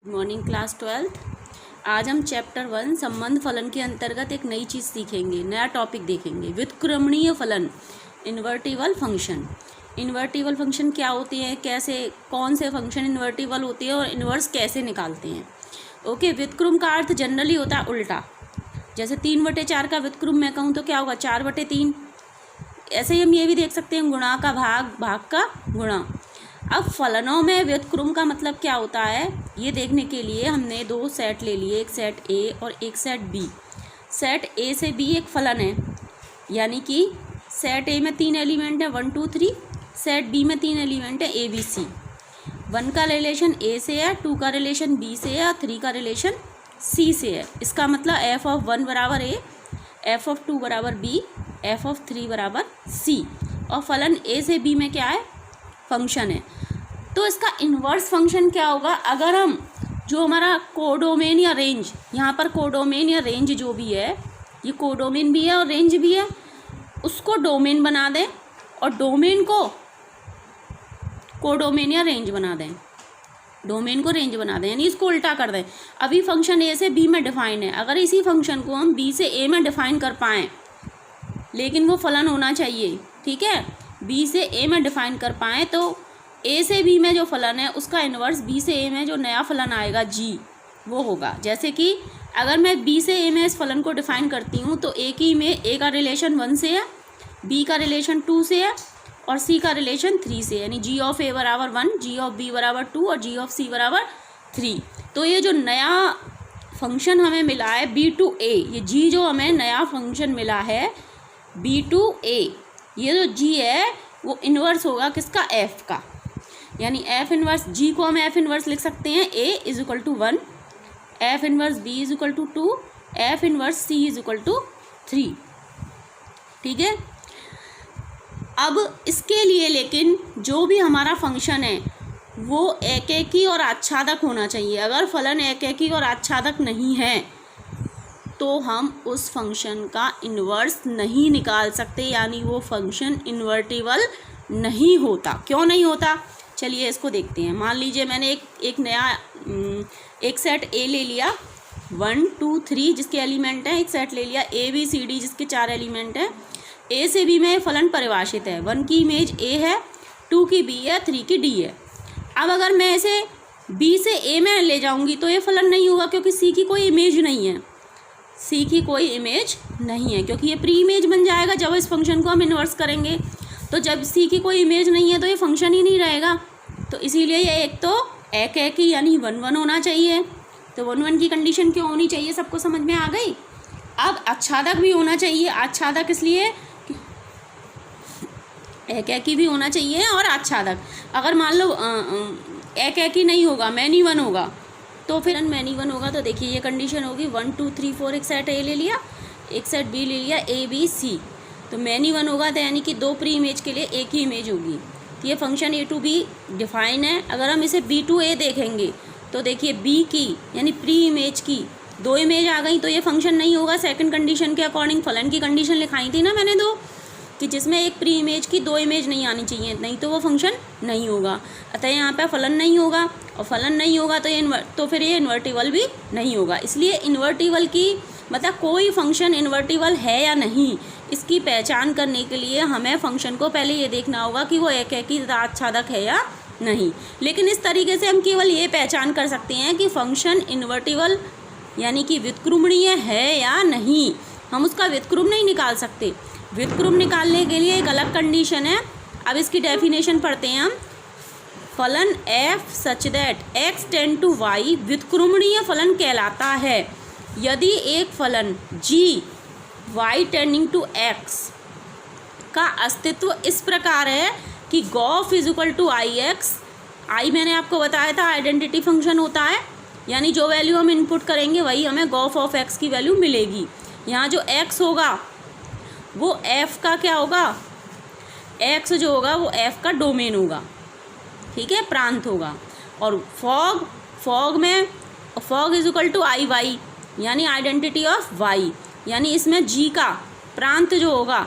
Morning class 12th। आज हम chapter 1 संबंध फलन के अंतर्गत एक नई चीज़ सीखेंगे, नया टॉपिक देखेंगे। व्युत्क्रमणीय फलन, इन्वर्टिबल फंक्शन। इन्वर्टिबल फंक्शन क्या होते हैं, कैसे, कौन से फंक्शन इन्वर्टिबल होते हैं और इन्वर्स कैसे निकालते हैं। ओके, व्युत्क्रम का अर्थ जनरली होता है उल्टा। जैसे 3/4 का व्युत्क्रम मैं कहूँ तो क्या होगा, 4/3। ऐसे ही हम ये भी देख सकते हैं, गुणा का भाग, भाग का गुणा। अब फलनों में व्युत्क्रम का मतलब क्या होता है, ये देखने के लिए हमने दो सेट ले लिए, एक सेट ए और एक सेट बी। सेट ए से बी एक फलन है, यानी कि सेट ए में 3 एलिमेंट है 1 2 3, सेट बी में 3 एलिमेंट है ए बी सी। 1 का रिलेशन ए से है, 2 का रिलेशन बी से है और 3 का रिलेशन सी से है। इसका मतलब एफ ऑफ 1 बराबर ए, एफ ऑफ 2 बराबर बी, एफ ऑफ 3 बराबर सी। और फलन ए से बी में क्या है, फंक्शन है। तो इसका इन्वर्स फंक्शन क्या होगा, अगर हम जो हमारा कोडोमेन या रेंज, यहाँ पर कोडोमेन या रेंज जो भी है, ये कोडोमेन भी है और रेंज भी है, उसको डोमेन बना दें और डोमेन को कोडोमेन या रेंज बना दें, डोमेन को रेंज बना दें, यानी इसको उल्टा कर दें। अभी फंक्शन ए से बी में डिफाइन है, अगर इसी फंक्शन को हम बी से ए में डिफाइन कर पाएँ, लेकिन वो फलन होना चाहिए, ठीक है, बी से ए में डिफाइन कर पाएँ, तो ए से बी में जो फलन है उसका इन्वर्स बी से ए में जो नया फलन आएगा जी, वो होगा। जैसे कि अगर मैं बी से ए में इस फलन को डिफाइन करती हूँ तो ए की में ए का रिलेशन 1 से है, बी का रिलेशन 2 से है और सी का रिलेशन 3 से, यानी जी ऑफ ए बराबर 1, जी ऑफ बी बराबर 2 और जी ऑफ सी बराबर 3। तो ये जो नया फंक्शन हमें मिला है बी टू ए, ये जी जो हमें नया फंक्शन मिला है बी टू ए, ये जो जी है वो इन्वर्स होगा किसका, एफ का। यानी एफ इन्वर्स जी को हम एफ इन्वर्स लिख सकते हैं A is equal to 1, f inverse B is equal to 2, f inverse C is equal to 3। ठीक है, अब इसके लिए लेकिन जो भी हमारा फंक्शन है वो एकेकी और आच्छादक होना चाहिए। अगर फलन एकेकी और आच्छादक नहीं है तो हम उस फंक्शन का इन्वर्स नहीं निकाल सकते, यानी वो फंक्शन इन्वर्टिबल नहीं होता। क्यों नहीं होता, चलिए इसको देखते हैं। मान लीजिए मैंने एक नया एक सेट ए ले लिया 1 2 3 जिसके एलिमेंट हैं, एक सेट ले लिया ए बी सी डी जिसके 4 एलिमेंट हैं। ए से बी में फलन परिभाषित है, 1 की इमेज ए है, 2 की बी है, 3 की डी है। अब अगर मैं इसे बी से ए में ले जाऊंगी तो ये फलन नहीं होगा, क्योंकि सी की कोई इमेज नहीं है, सी की कोई इमेज नहीं है, क्योंकि ये प्री इमेज बन जाएगा जब इस फंक्शन को हम इन्वर्स करेंगे। तो जब सी की कोई इमेज नहीं है तो ये फंक्शन ही नहीं रहेगा। तो इसीलिए ये एक तो एक ही यानी 1 1 होना चाहिए। तो 1 1 की कंडीशन क्यों होनी चाहिए, सबको समझ में आ गई। अब आच्छादक भी होना चाहिए, आच्छादक इसलिए एक ही भी होना चाहिए और आच्छादक। अगर मान लो एक ही नहीं होगा, मैनी 1 होगा, तो फिर मैनी 1 होगा तो देखिए ये कंडीशन होगी 1 2 3 4, एक सेट ए ले लिया, एक सेट बी ले लिया ए बी सी, तो मैनी 1 होगा, तो यानी कि 2 प्री इमेज के लिए एक ही इमेज होगी। तो ये function A to B define है। अगर हम इसे बी टू ए देखेंगे तो देखिए बी की यानी प्री इमेज की 2 इमेज आ गई, तो ये फंक्शन नहीं होगा। सेकंड कंडीशन के अकॉर्डिंग फलन की कंडीशन लिखाई थी ना मैंने दो, कि जिसमें एक प्री इमेज की 2 इमेज नहीं आनी चाहिए, नहीं तो वो फंक्शन नहीं होगा। अतः यहाँ पे फलन नहीं होगा, और फलन नहीं होगा तो फिर ये इन्वर्टिबल भी नहीं होगा। इसलिए इन्वर्टिबल की मतलब कोई फंक्शन इन्वर्टिबल है या नहीं, इसकी पहचान करने के लिए हमें फंक्शन को पहले ये देखना होगा कि वो एकेकी तथा आच्छादक है या नहीं। लेकिन इस तरीके से हम केवल ये पहचान कर सकते हैं कि फंक्शन इन्वर्टिबल यानी कि व्युत्क्रमणीय है या नहीं, हम उसका व्युत्क्रम नहीं निकाल सकते। व्युत्क्रम निकालने के लिए एक अलग कंडीशन है। अब इसकी डेफिनेशन पढ़ते हैं हम। फलन f such that x tend to y व्युत्क्रमणीय फलन कहलाता है यदि एक फलन g y tending to x का अस्तित्व इस प्रकार है कि g o f is equal to I x. आई मैंने आपको बताया था आइडेंटिटी फंक्शन होता है, यानी जो वैल्यू हम इनपुट करेंगे वही हमें गॉफ ऑफ x की वैल्यू मिलेगी। यहाँ जो x होगा वो f का क्या होगा, x जो होगा वो f का डोमेन होगा, ठीक है, प्रांत होगा। और फॉग में fog is equal to I Y, यानी आइडेंटिटी ऑफ y, यानी इसमें जी का प्रांत जो होगा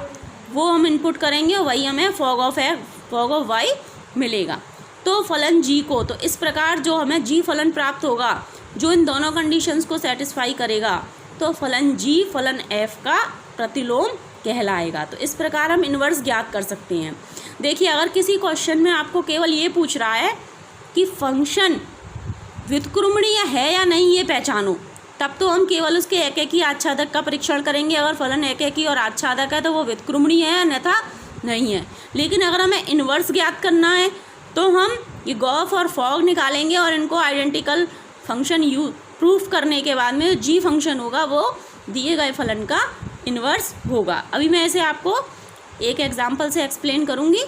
वो हम इनपुट करेंगे, वही हमें फॉग ऑफ वाई मिलेगा। तो फलन जी को, तो इस प्रकार जो हमें जी फलन प्राप्त होगा जो इन दोनों कंडीशंस को सेटिस्फाई करेगा, तो फलन जी फलन एफ का प्रतिलोम कहलाएगा। तो इस प्रकार हम इन्वर्स ज्ञात कर सकते हैं। देखिए, अगर किसी क्वेश्चन में आपको केवल ये पूछ रहा है कि फंक्शन व्युत्क्रमणीय है या नहीं ये पहचानो, तब तो हम केवल उसके एकेकी आच्छादक का परीक्षण करेंगे। अगर फलन एकेकी और आच्छादक है तो वो व्युत्क्रमणीय है, अन्यथा नहीं है। लेकिन अगर हमें इन्वर्स ज्ञात करना है तो हम ये गॉफ और फॉग निकालेंगे और इनको आइडेंटिकल फंक्शन प्रूफ करने के बाद में जी फंक्शन होगा वो दिए गए फलन का इन्वर्स होगा। अभी मैं इसे आपको एक एग्जाम्पल से एक्सप्लेन करूँगी।